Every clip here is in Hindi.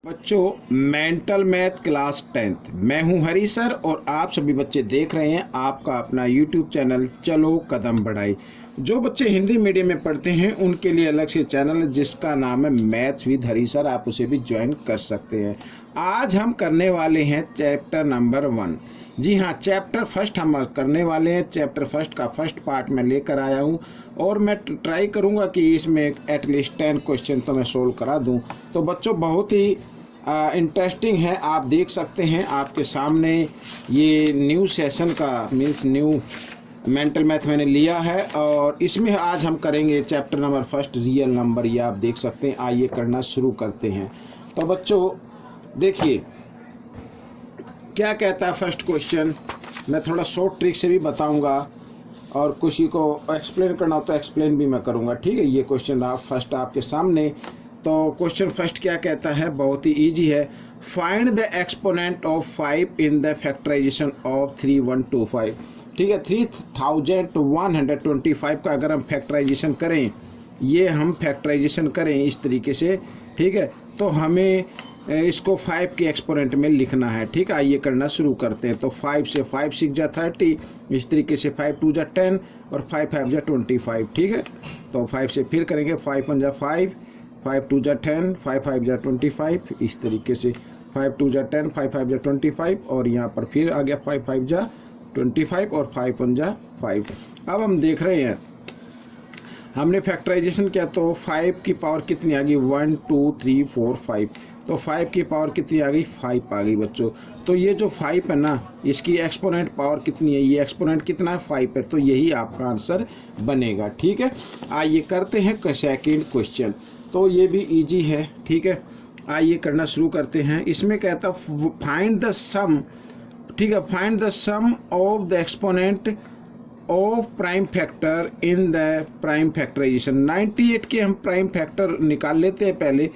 बच्चों, मेंटल मैथ क्लास 10th मैं हूं हरी सर और आप सभी बच्चे देख रहे हैं आपका अपना यूट्यूब चैनल चलो कदम बढ़ाई। जो बच्चे हिंदी मीडियम में पढ़ते हैं उनके लिए अलग से चैनल है जिसका नाम है मैथ्स विद हरी सर, आप उसे भी ज्वाइन कर सकते हैं। आज हम करने वाले हैं चैप्टर नंबर 1। जी हाँ, चैप्टर फर्स्ट हम करने वाले हैं। चैप्टर फर्स्ट का फर्स्ट पार्ट मैं लेकर आया हूँ और मैं ट्राई करूँगा कि इसमें एटलीस्ट 10 क्वेश्चन तो मैं सोल्व करा दूँ। तो बच्चों, बहुत ही इंटरेस्टिंग है। आप देख सकते हैं आपके सामने ये न्यू सेशन का मीन्स न्यू मेंटल मैथ मैंने लिया है और इसमें आज हम करेंगे chapter number first real number. ये आप देख सकते हैं। आइए करना शुरू करते हैं। तो बच्चों देखिए क्या कहता है फर्स्ट क्वेश्चन। मैं थोड़ा शॉर्ट ट्रिक से भी बताऊंगा और किसी को एक्सप्लेन करना हो तो एक्सप्लेन भी मैं करूंगा। ठीक है, ये क्वेश्चन आप फर्स्ट आपके सामने। तो क्वेश्चन फर्स्ट क्या कहता है, बहुत ही इजी है। Find the exponent of 5 in the factorization of 3125। ठीक है, 3125 का अगर हम फैक्टराइजेशन करें, ये हम फैक्टराइजेशन करें इस तरीके से, ठीक है, तो हमें इसको 5 के एक्सपोनेंट में लिखना है। ठीक है, आइए करना शुरू करते हैं। तो 5 से 5 6 जा 30, इस तरीके से 5 2 जा 10 और 5 5 जा 25। ठीक है, तो 5 से फिर करेंगे 5 1 जा 5, 5 2 जा 10, 5 5 जा 25, इस तरीके से 5 2 जा 10, 5 5 जा 25 और यहाँ पर फिर आ गया 5 5 जा 25 और 5 1 जा 5। अब हम देख रहे हैं हमने फैक्टराइजेशन किया तो 5 की पावर कितनी आ गई, 1 2 3 4 5। तो 5 की पावर कितनी आ गई, 5 आ गई बच्चों। तो ये जो 5 है ना, इसकी एक्सपोनेंट पावर कितनी है, ये एक्सपोनेंट कितना है, 5 है। तो यही आपका आंसर बनेगा। ठीक है, आइए करते हैं सेकंड क्वेश्चन। तो ये भी इजी है। ठीक है, आइए करना शुरू करते हैं। इसमें कहता फाइंड द सम, ठीक है, find the sum of the exponent of prime factor in the prime factorization. 98 के हम प्राइम फैक्टर निकाल लेते हैं पहले,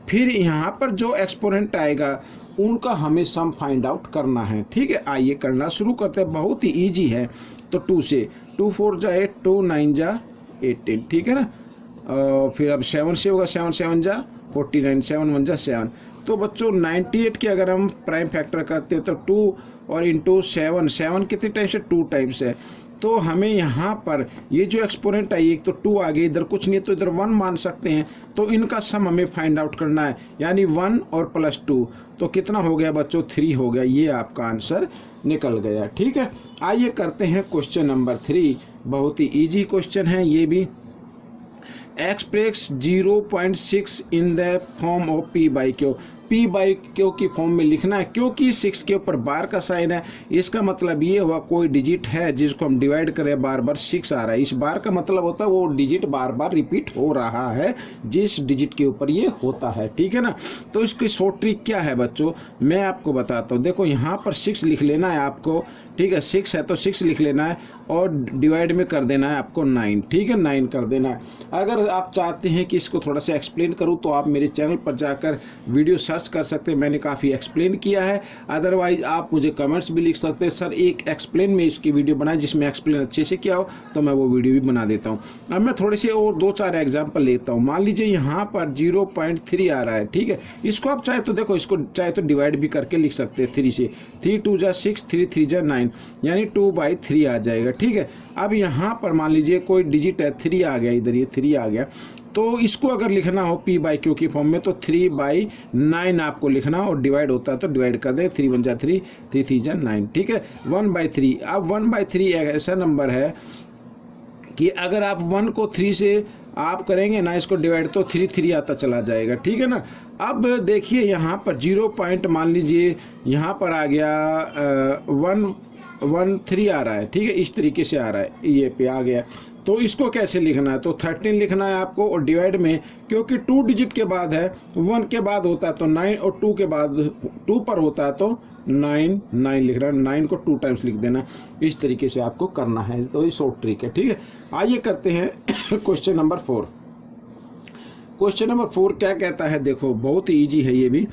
फिर यहाँ पर जो एक्सपोनेंट आएगा उनका हमें सम फाइंड आउट करना है। ठीक है, आइए करना शुरू करते हैं। बहुत ही इजी है। तो 2 से 2 4 जा 8, 2 9 जा 18। ठीक है ना, फिर अब 7 से होगा, 7 7 जा 49, 7 1 जा 7। तो बच्चों 98 के अगर हम प्राइम फैक्टर करते हैं तो 2 और इंटू 7, 7 कितने टाइम्स है, 2 टाइम्स है। तो हमें यहाँ पर ये जो एक्सपोनेंट आई, एक तो 2 आ गई, इधर कुछ नहीं है तो इधर 1 मान सकते हैं। तो इनका सम हमें फाइंड आउट करना है, यानी 1 और प्लस 2 तो कितना हो गया बच्चों, 3 हो गया। ये आपका आंसर निकल गया। ठीक है, आइए करते हैं क्वेश्चन नंबर 3। बहुत ही इजी क्वेश्चन है ये भी। Express 0.6 in the form of P by Q. P by Q की फॉर्म में लिखना है, क्योंकि 6 के ऊपर बार का साइन है। इसका मतलब ये हुआ कोई डिजिट है जिसको हम डिवाइड करें, बार बार 6 आ रहा है। इस बार का मतलब होता है वो डिजिट बार बार रिपीट हो रहा है जिस डिजिट के ऊपर ये होता है। ठीक है ना, तो इसकी शॉर्ट ट्रिक क्या है बच्चों, मैं आपको बताता हूँ। देखो यहाँ पर 6 लिख लेना है आपको। ठीक है, 6 है तो 6 लिख लेना है और डिवाइड में कर देना है आपको 9। ठीक है, 9 कर देना है। अगर आप चाहते हैं कि इसको थोड़ा सा एक्सप्लेन करूं तो आप मेरे चैनल पर जाकर वीडियो सर्च कर सकते हैं, मैंने काफ़ी एक्सप्लेन किया है। अदरवाइज आप मुझे कमेंट्स भी लिख सकते हैं, सर एक एक्सप्लेन में इसकी वीडियो बनाए जिसमें एक्सप्लेन अच्छे से किया हो, तो मैं वो वीडियो भी बना देता हूँ। अब मैं थोड़े से और 2-4 एग्जाम्पल लेता हूँ। मान लीजिए यहाँ पर 0.3 आ रहा है। ठीक है, इसको आप चाहे तो देखो, इसको चाहे तो डिवाइड भी करके लिख सकते हैं 3 से। 3 2 जा 6, 3 3 जा 9, यानी 2/3 आ जाएगा। ठीक है, अब यहाँ पर मान लीजिए कोई डिजिट है, 3 आ गया, इधर ये 3 आ गया। तो इसको अगर लिखना हो P बाई क्यू की फॉर्म में तो 3/9 आपको लिखना और डिवाइड होता है तो डिवाइड कर दें। 3 1 जा 3, 3 3 जा 9। ठीक है, 1/3। अब 1/3 एक ऐसा नंबर है कि अगर आप 1 को 3 से आप करेंगे ना इसको डिवाइड, तो 3 3 आता चला जाएगा। ठीक है ना, अब देखिए यहाँ पर 0 पॉइंट मान लीजिए यहाँ पर आ गया 113 आ रहा है। ठीक है, इस तरीके से आ रहा है, ये पे आ गया। तो इसको कैसे लिखना है, तो 13 लिखना है आपको और डिवाइड में, क्योंकि 2 डिजिट के बाद है, 1 के बाद होता है तो 9 और 2 के बाद 2 पर होता है तो 9 9 लिखना है। 9 को 2 टाइम्स लिख देना, इस तरीके से आपको करना है। तो ये शॉर्ट ट्रिक है। ठीक है, आइए करते हैं क्वेश्चन नंबर 4। क्वेश्चन नंबर 4 क्या कहता है, देखो बहुत ही ईजी है ये भी।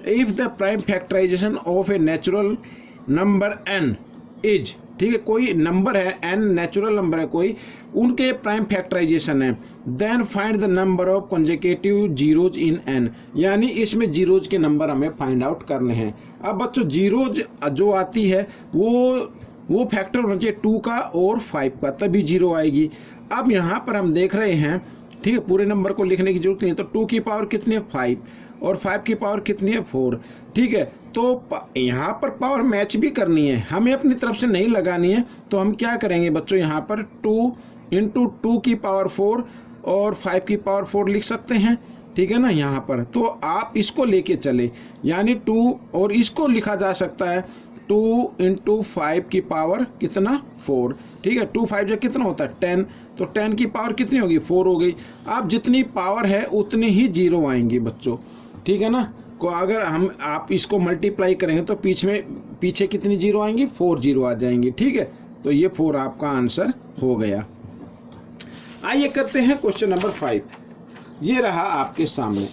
If the prime factorization of a natural number n is, ठीक है, कोई नंबर है n नेचुरल नंबर है कोई, उनके प्राइम फैक्टराइजेशन है। Then find the number of consecutive zeros in n, यानी इसमें जीरोज के नंबर हमें फाइंड आउट करने हैं। अब बच्चों जीरोज जो आती है वो फैक्टर होना चाहिए 2 का और 5 का, तभी जीरो आएगी। अब यहाँ पर हम देख रहे हैं, ठीक है, पूरे नंबर को लिखने की जरूरत नहीं है, तो 2 की पावर कितनी है 5 और 5 की पावर कितनी है 4, ठीक है। तो यहाँ पर पावर मैच भी करनी है, हमें अपनी तरफ से नहीं लगानी है, तो हम क्या करेंगे बच्चों, यहाँ पर 2 इंटू 2 की पावर 4 और 5 की पावर 4 लिख सकते हैं, ठीक है ना। यहाँ पर तो आप इसको लेके चले, यानी 2 और इसको लिखा जा सकता है 2 इंटू 5 की पावर कितना 4, ठीक है। 2 5 जो कितना होता है 10, तो 10 की पावर कितनी होगी 4 हो गई। अब जितनी पावर है उतनी ही जीरो आएंगी बच्चों, ठीक है ना। को अगर आप इसको मल्टीप्लाई करेंगे तो पीछे कितनी जीरो आएंगी 4 जीरो आ जाएंगी, ठीक है। तो ये 4 आपका आंसर हो गया। आइए करते हैं क्वेश्चन नंबर 5, ये रहा आपके सामने।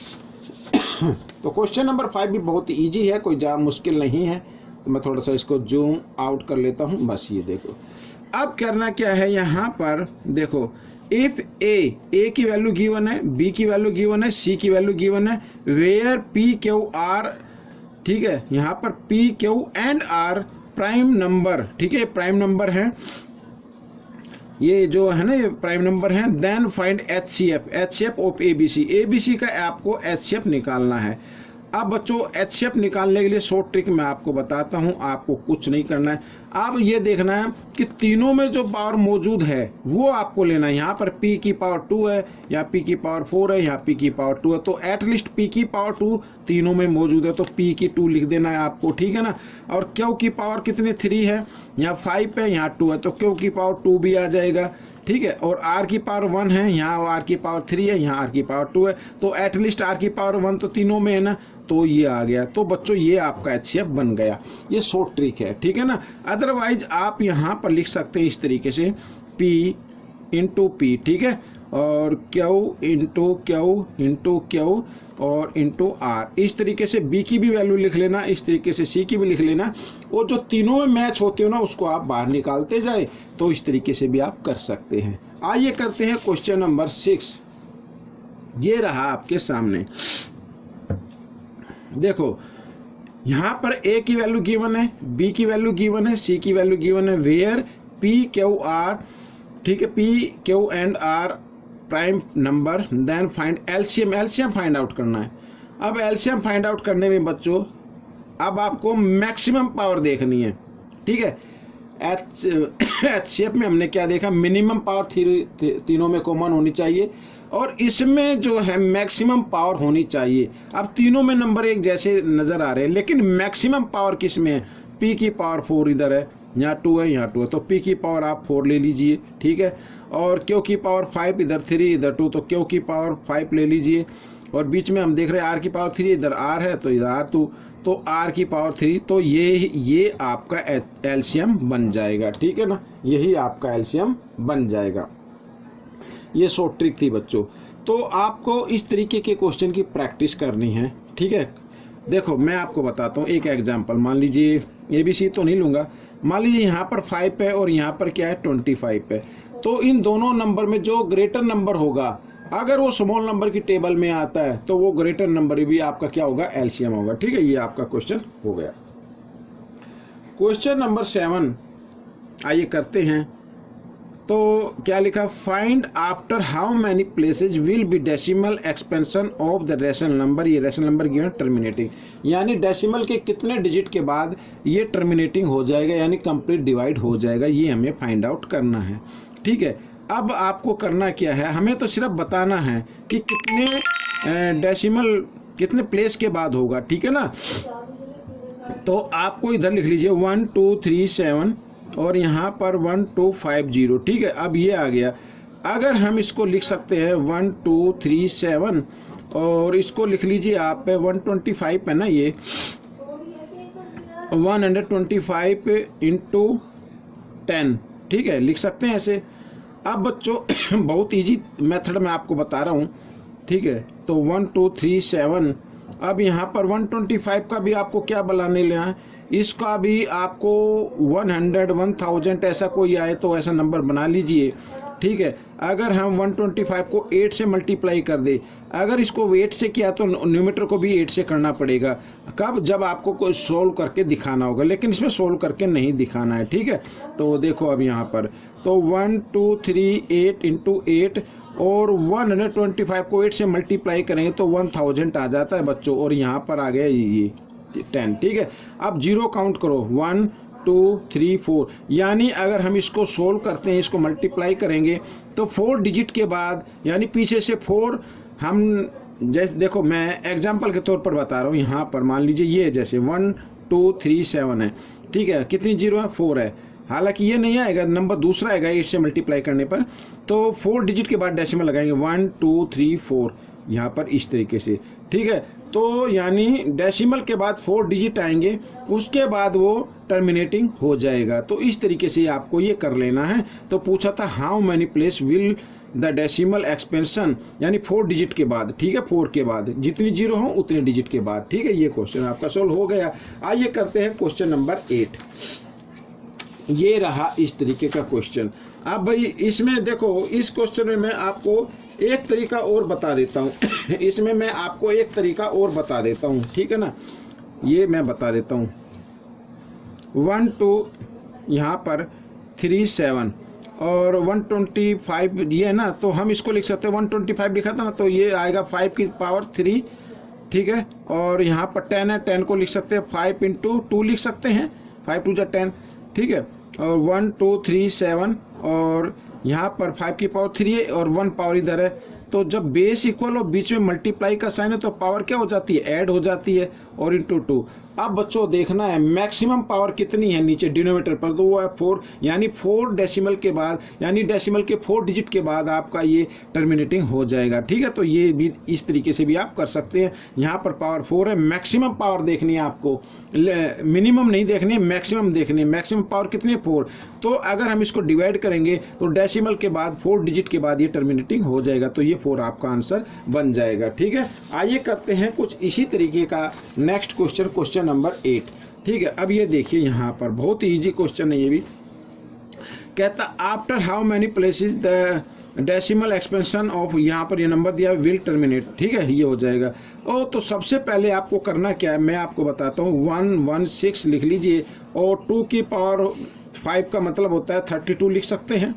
तो क्वेश्चन नंबर 5 भी बहुत इजी है, कोई ज़्यादा मुश्किल नहीं है। तो मैं थोड़ा सा इसको जूम आउट कर लेता हूँ, बस ये देखो। अब करना क्या है, यहाँ पर देखो, इफ ए की वैल्यू गिवन है, बी की वैल्यू गिवन है, सी की वैल्यू गिवन है, वेयर पी क्यू आर, ठीक है, यहाँ पर P Q and R prime number, ठीक है, प्राइम नंबर है, ये जो है ना ये प्राइम नंबर है। Then find HCF of ABC का आपको एचसीएफ निकालना है। अब बच्चों एचसीएफ निकालने के लिए शॉर्ट ट्रिक मैं आपको बताता हूं, आपको कुछ नहीं करना है। अब ये देखना है कि तीनों में जो पावर मौजूद है वो आपको लेना है। यहाँ पर p की पावर 2 है, यहाँ p की पावर 4 है, यहाँ p की पावर 2 है, तो एटलीस्ट p की पावर 2 तीनों में मौजूद है, तो p की 2 लिख देना है आपको, ठीक है ना। और q की पावर कितनी 3 है, यहाँ 5 है, यहाँ 2 है, तो q की पावर 2 भी आ जाएगा, ठीक है। और r की पावर 1 है, यहाँ r की पावर 3 है, यहाँ r की पावर 2 है, तो एटलीस्ट r की पावर 1 तो तीनों में है ना, तो ये आ गया। तो बच्चों ये आपका एचसीएफ बन गया, ये शॉर्ट ट्रिक है, ठीक है ना। अदरवाइज आप यहाँ पर लिख सकते हैं इस तरीके से P इंटू पी, ठीक है, और Q इंटू Q और इंटू R। इस तरीके से B की भी वैल्यू लिख लेना, इस तरीके से C की भी लिख लेना, और जो तीनों में मैच होते हो ना उसको आप बाहर निकालते जाए, तो इस तरीके से भी आप कर सकते हैं। आइए करते हैं क्वेश्चन नंबर 6, ये रहा आपके सामने। देखो यहाँ पर A की वैल्यू गिवन है, B की वैल्यू गिवन है, C की वैल्यू गिवन है, वेयर P Q R, ठीक है, P Q and R prime number. Then find LCM find out करना है। अब एलसीएम फाइंड आउट करने में बच्चों अब आपको मैक्सिमम पावर देखनी है, ठीक है। एचसीएफ में हमने क्या देखा, मिनिमम पावर तीनों में कॉमन होनी चाहिए, और इसमें जो है मैक्सिमम पावर होनी चाहिए। अब तीनों में नंबर एक जैसे नज़र आ रहे हैं, लेकिन मैक्सिमम पावर किस में है, P की पावर 4 इधर है, यहाँ 2 है, यहाँ 2 है, तो P की पावर आप 4 ले लीजिए, ठीक है। और Q की पावर 5, इधर 3 इधर 2, तो Q की पावर 5 ले लीजिए। और बीच में हम देख रहे हैं R की पावर 3, इधर R है तो इधर R 2, तो R की पावर 3, तो ये आपका एलसीएम बन जाएगा, ठीक है ना, यही आपका एलसीएम बन जाएगा। ये शॉर्ट ट्रिक थी बच्चों। तो आपको इस तरीके के क्वेश्चन की प्रैक्टिस करनी है, ठीक है। देखो मैं आपको बताता हूँ एक एग्जांपल, मान लीजिए ABC तो नहीं लूँगा, मान लीजिए यहाँ पर 5 है और यहाँ पर क्या है 25 है, तो इन दोनों नंबर में जो ग्रेटर नंबर होगा, अगर वो स्मॉल नंबर की टेबल में आता है तो वो ग्रेटर नंबर भी आपका क्या होगा, एलसीएम होगा, ठीक है। ये आपका क्वेश्चन हो गया। क्वेश्चन नंबर 7 आइए करते हैं। तो क्या लिखा, find after how many places will be decimal expansion of the rational number. ये रेशनल नंबर गिवन टर्मिनेटिंग, यानी डेसिमल के कितने डिजिट के बाद ये टर्मिनेटिंग हो जाएगा, यानी कंप्लीट डिवाइड हो जाएगा, ये हमें फाइंड आउट करना है, ठीक है। अब आपको करना क्या है, हमें तो सिर्फ बताना है कि कितने डेसिमल कितने प्लेस के बाद होगा, ठीक है ना। तो आपको इधर लिख लीजिए 1 2 3 7 और यहाँ पर 1 2 5 0, ठीक है। अब ये आ गया, अगर हम इसको लिख सकते हैं 1 2 3 7 और इसको लिख लीजिए आप 125 है ना, ये 125 इंटू 10, ठीक है, लिख सकते हैं ऐसे। अब बच्चों बहुत इजी मेथड मैं आपको बता रहा हूँ, ठीक है। तो 1 2 3 7 अब यहाँ पर 125 का भी आपको क्या बनाने लेना है, इसका भी आपको 100 1000 ऐसा कोई आए तो ऐसा नंबर बना लीजिए, ठीक है। अगर हम 125 को 8 से मल्टीप्लाई कर दे, अगर इसको 8 से किया तो न्यूमरेटर को भी 8 से करना पड़ेगा। कब? जब आपको कोई सोल्व करके दिखाना होगा, लेकिन इसमें सोल्व करके नहीं दिखाना है, ठीक है। तो देखो अब यहाँ पर तो 1 2 3 8 इंटू 8 और 125 को 8 से मल्टीप्लाई करेंगे तो 1000 आ जाता है बच्चों, और यहाँ पर आ गया ये 10, ठीक है। अब 0 काउंट करो, 1 2 3 4, यानी अगर हम इसको सोल्व करते हैं, इसको मल्टीप्लाई करेंगे तो 4 डिजिट के बाद, यानी पीछे से 4 हम जैसे देखो मैं एग्जांपल के तौर पर बता रहा हूँ। यहाँ पर मान लीजिए ये जैसे 1 2 3 7 है, ठीक है। कितनी जीरो है? 4 है। हालांकि ये नहीं आएगा, नंबर दूसरा आएगा 8 से मल्टीप्लाई करने पर, तो 4 डिजिट के बाद डेसिमल लगाएंगे 1 2 3 4 यहाँ पर इस तरीके से, ठीक है। तो यानी डेसिमल के बाद 4 डिजिट आएंगे, उसके बाद वो टर्मिनेटिंग हो जाएगा। तो इस तरीके से आपको ये कर लेना है। तो पूछा था how many place will the decimal expansion, यानी 4 डिजिट के बाद, ठीक है। 4 के बाद जितनी जीरो हो उतने डिजिट के बाद, ठीक है। ये क्वेश्चन आपका सोल्व हो गया। आइए करते हैं क्वेश्चन नंबर 8। ये रहा इस तरीके का क्वेश्चन। अब भाई इसमें देखो, इस क्वेश्चन में मैं आपको एक तरीका और बता देता हूँ इसमें मैं आपको एक तरीका और बता देता हूँ, ठीक है ना। ये मैं बता देता हूँ 1 2 यहाँ पर 3 7 और 125 ये है ना, तो हम इसको लिख सकते हैं 125 लिखा था ना, तो ये आएगा 5 की पावर 3, ठीक है। और यहाँ पर 10 है, 10 को लिख सकते हैं 5 इंटू 2 लिख सकते हैं, 5 2 10, ठीक है। और 1 2 3 7 और यहाँ पर 5 की पावर 3 है और 1 पावर इधर है, तो जब बेस इक्वल और बीच में मल्टीप्लाई का साइन है तो पावर क्या हो जाती है? ऐड हो जाती है, और इंटू 2। अब बच्चों देखना है मैक्सिमम पावर कितनी है नीचे डिनोमिनेटर पर, तो वो है 4, यानी 4 डेसिमल के बाद, यानी डेसिमल के 4 डिजिट के बाद आपका ये टर्मिनेटिंग हो जाएगा, ठीक है। तो ये भी इस तरीके से भी आप कर सकते हैं। यहाँ पर पावर 4 है, मैक्सिमम पावर देखनी है आपको, मिनिमम नहीं देखनी है, मैक्सिमम देखनी है। मैक्सिमम पावर कितनी है? 4। तो अगर हम इसको डिवाइड करेंगे तो डेसिमल के बाद 4 डिजिट के बाद ये टर्मिनेटिंग हो जाएगा, तो ये 4 आपका आंसर बन जाएगा, ठीक है। आइए करते हैं कुछ इसी तरीके का नेक्स्ट क्वेश्चन, क्वेश्चन नंबर 8, ठीक है। अब ये देखिए यहाँ पर बहुत ही इजी क्वेश्चन है ये भी। कहता after how many places the decimal expansion of, यहाँ पर ये नंबर दिया विल टर्मिनेट, ठीक है। ये हो जाएगा। ओ तो सबसे पहले आपको करना क्या है मैं आपको बताता हूँ। 116 लिख लीजिए, और 2 की पावर 5 का मतलब होता है 32 लिख सकते हैं।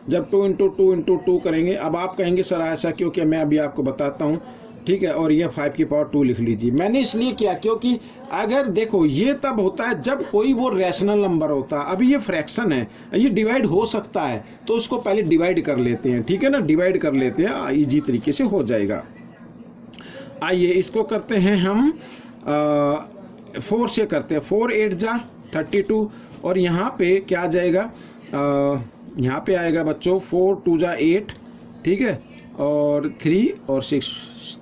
जब 2 इंटू 2 इंटू 2 करेंगे, अब आप कहेंगे सर ऐसा क्यों, कि मैं अभी आपको बताता हूँ, ठीक है। और ये 5 की पावर 2 लिख लीजिए। मैंने इसलिए किया क्योंकि अगर देखो ये तब होता है जब कोई वो रैशनल नंबर होता है। अभी ये फ्रैक्शन है, ये डिवाइड हो सकता है, तो उसको पहले डिवाइड कर लेते हैं, ठीक है ना। डिवाइड कर लेते हैं, इजी तरीके से हो जाएगा। आइए इसको करते हैं हम 4 से करते हैं। 4 8 जा 32, और यहाँ पे क्या आ जाएगा, यहाँ पे आएगा बच्चों 4 2 जा 8, ठीक है। और 3 और 6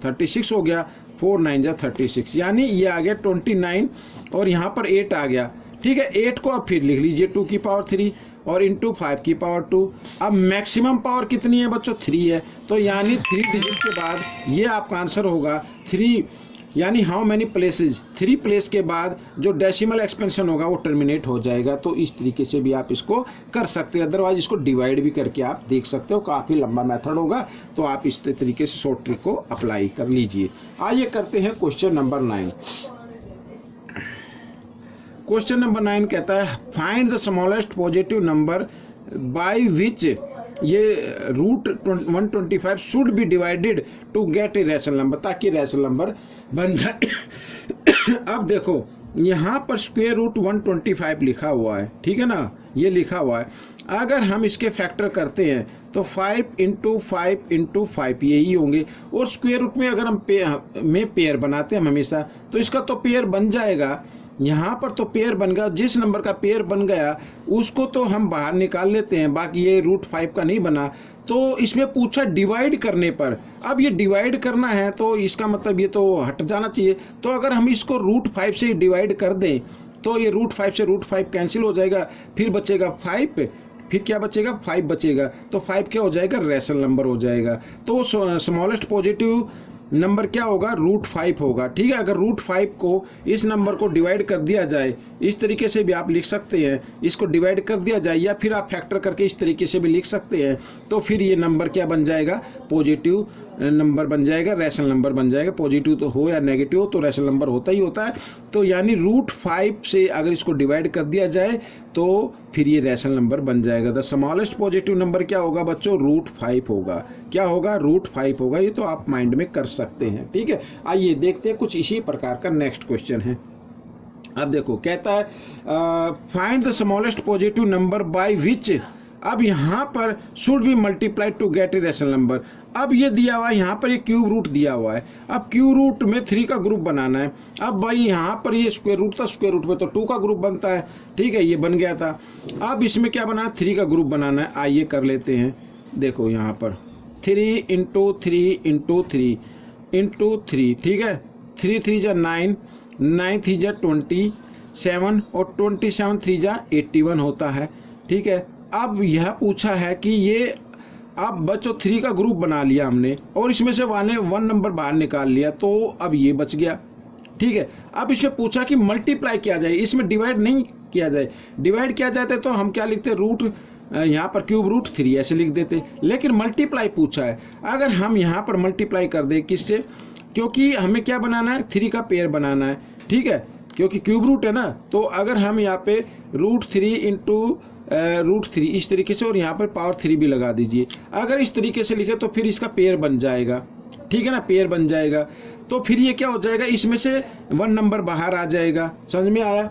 36 हो गया। 4 9 जा 36, यानी ये आ गया 29, और यहाँ पर 8 आ गया, ठीक है। 8 को अब फिर लिख लीजिए 2 की पावर 3 और इंटू 5 की पावर 2। अब मैक्सिमम पावर कितनी है बच्चों? 3 है, तो यानी 3 डिजिट के बाद ये आपका आंसर होगा 3, यानी हाउ मैनी प्लेसेस, 3 प्लेस के बाद जो डेसिमल एक्सपेंशन होगा वो टर्मिनेट हो जाएगा। तो इस तरीके से भी आप इसको कर सकते हैं। अदरवाइज इसको डिवाइड भी करके आप देख सकते हो, काफ़ी लंबा मेथड होगा, तो आप इस तरीके से शॉर्ट ट्रिक को अप्लाई कर लीजिए। आइए करते हैं क्वेश्चन नंबर 9। क्वेश्चन नंबर 9 कहता है find the smallest positive number by which ये root 125 should be divided to get a rational number, ताकि रैशनल नंबर बन जाए। अब देखो यहाँ पर स्क्वायर रूट 125 लिखा हुआ है, ठीक है ना, ये लिखा हुआ है। अगर हम इसके फैक्टर करते हैं तो 5 इंटू 5 इंटू 5 यही होंगे, और स्क्वायर रूट में अगर हम पेयर बनाते हैं हमेशा, तो इसका तो पेयर बन जाएगा। यहाँ पर तो पेयर बन गया, जिस नंबर का पेयर बन गया उसको तो हम बाहर निकाल लेते हैं, बाकी ये रूट 5 का नहीं बना। तो इसमें पूछा डिवाइड करने पर, अब ये डिवाइड करना है तो इसका मतलब ये तो हट जाना चाहिए। तो अगर हम इसको रूट 5 से डिवाइड कर दें तो ये रूट 5 से रूट 5 कैंसिल हो जाएगा, फिर बचेगा 5, फिर क्या बचेगा 5 बचेगा, तो 5 क्या हो जाएगा? रैशनल नंबर हो जाएगा। तो स्मॉलेस्ट पॉजिटिव नंबर क्या होगा, √5 होगा। ठीक है, अगर √5 को इस नंबर को डिवाइड कर दिया जाए, इस तरीके से भी आप लिख सकते हैं, इसको डिवाइड कर दिया जाए या फिर आप फैक्टर करके इस तरीके से भी लिख सकते हैं, तो फिर ये नंबर क्या बन जाएगा, पॉजिटिव नंबर बन जाएगा, रैशनल नंबर बन जाएगा। पॉजिटिव तो हो या नेगेटिव हो, तो रैशनल नंबर होता ही होता है। तो यानी √5 से अगर इसको डिवाइड कर दिया जाए तो फिर ये रैशनल नंबर बन जाएगा। द स्मॉलेस्ट पॉजिटिव नंबर क्या होगा बच्चों, √5 होगा। क्या होगा, √5 होगा। ये तो आप माइंड में कर सकते हैं। ठीक है, आइए देखते हैं कुछ इसी प्रकार का नेक्स्ट क्वेश्चन है। अब देखो, कहता है find the smallest positive number by which, अब यहाँ पर should be multiplied to get a rational number. अब ये दिया हुआ है, यहाँ पर ये क्यूब रूट दिया हुआ है। अब क्यूब रूट में 3 का ग्रुप बनाना है। अब भाई यहाँ पर ये स्क्वायर रूट था, स्क्वायर रूट में तो 2 का ग्रुप बनता है। ठीक है, ये बन गया था। अब इसमें क्या बनाना है, 3 का ग्रुप बनाना है। आइए कर लेते हैं। देखो यहाँ पर 3 × 3 × 3 × 3, ठीक है, 3 3 जा 9, 9 3 जा 27 और 27 3 जा 81 होता है। ठीक है, अब यह पूछा है कि ये, अब बच्चों 3 का ग्रुप बना लिया हमने और इसमें से 1 नंबर बाहर निकाल लिया, तो अब ये बच गया। ठीक है, अब इसमें पूछा कि मल्टीप्लाई किया जाए, इसमें डिवाइड नहीं किया जाए। डिवाइड किया जाता है तो हम क्या लिखते, रूट यहाँ पर क्यूब √3 ऐसे लिख देते, लेकिन मल्टीप्लाई पूछा है। अगर हम यहाँ पर मल्टीप्लाई कर दे किससे, क्योंकि हमें क्या बनाना है, 3 का पेयर बनाना है। ठीक है, क्योंकि क्यूब रूट है ना, तो अगर हम यहाँ पे √3 × √3 इस तरीके से और यहाँ पर पावर 3 भी लगा दीजिए। अगर इस तरीके से लिखे तो फिर इसका पेयर बन जाएगा। ठीक है ना, पेयर बन जाएगा। तो फिर ये क्या हो जाएगा, इसमें से 1 नंबर बाहर आ जाएगा। समझ में आया,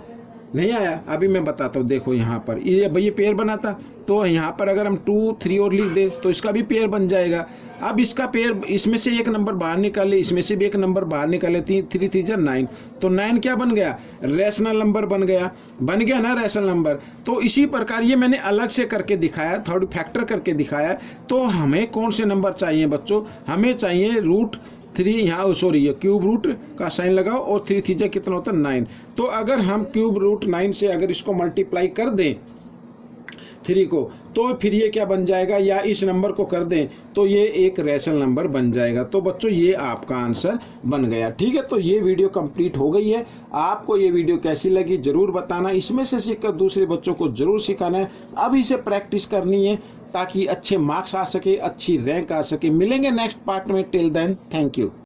नहीं आया? अभी मैं बताता हूँ। देखो यहाँ पर ये पेयर बनाता, तो यहाँ पर अगर हम 2 3 और लिख दे तो इसका भी पेयर बन जाएगा। अब इसका पेयर, इसमें से 1 नंबर बाहर निकाले, इसमें से भी 1 नंबर बाहर निकाले, 3 3 जा 9, तो 9 क्या बन गया, रैशनल नंबर बन गया ना रैशनल नंबर। तो इसी प्रकार ये मैंने अलग से करके दिखाया, थर्ड फैक्टर करके दिखाया। तो हमें कौन से नंबर चाहिए बच्चों, हमें चाहिए √3, यहाँ सॉरी ये क्यूब रूट का साइन लगाओ और 3 3 जा कितना होता है 9। तो अगर हम क्यूब √9 से अगर इसको मल्टीप्लाई कर दें 3 को, तो फिर ये क्या बन जाएगा, या इस नंबर को कर दें तो ये एक रैशनल नंबर बन जाएगा। तो बच्चों ये आपका आंसर बन गया। ठीक है, तो ये वीडियो कंप्लीट हो गई है। आपको ये वीडियो कैसी लगी जरूर बताना, इसमें से सीखकर दूसरे बच्चों को जरूर सिखाना है। अभी से प्रैक्टिस करनी है ताकि अच्छे मार्क्स आ सके, अच्छी रैंक आ सके। मिलेंगे नेक्स्ट पार्ट में, टिल देन थैंक यू।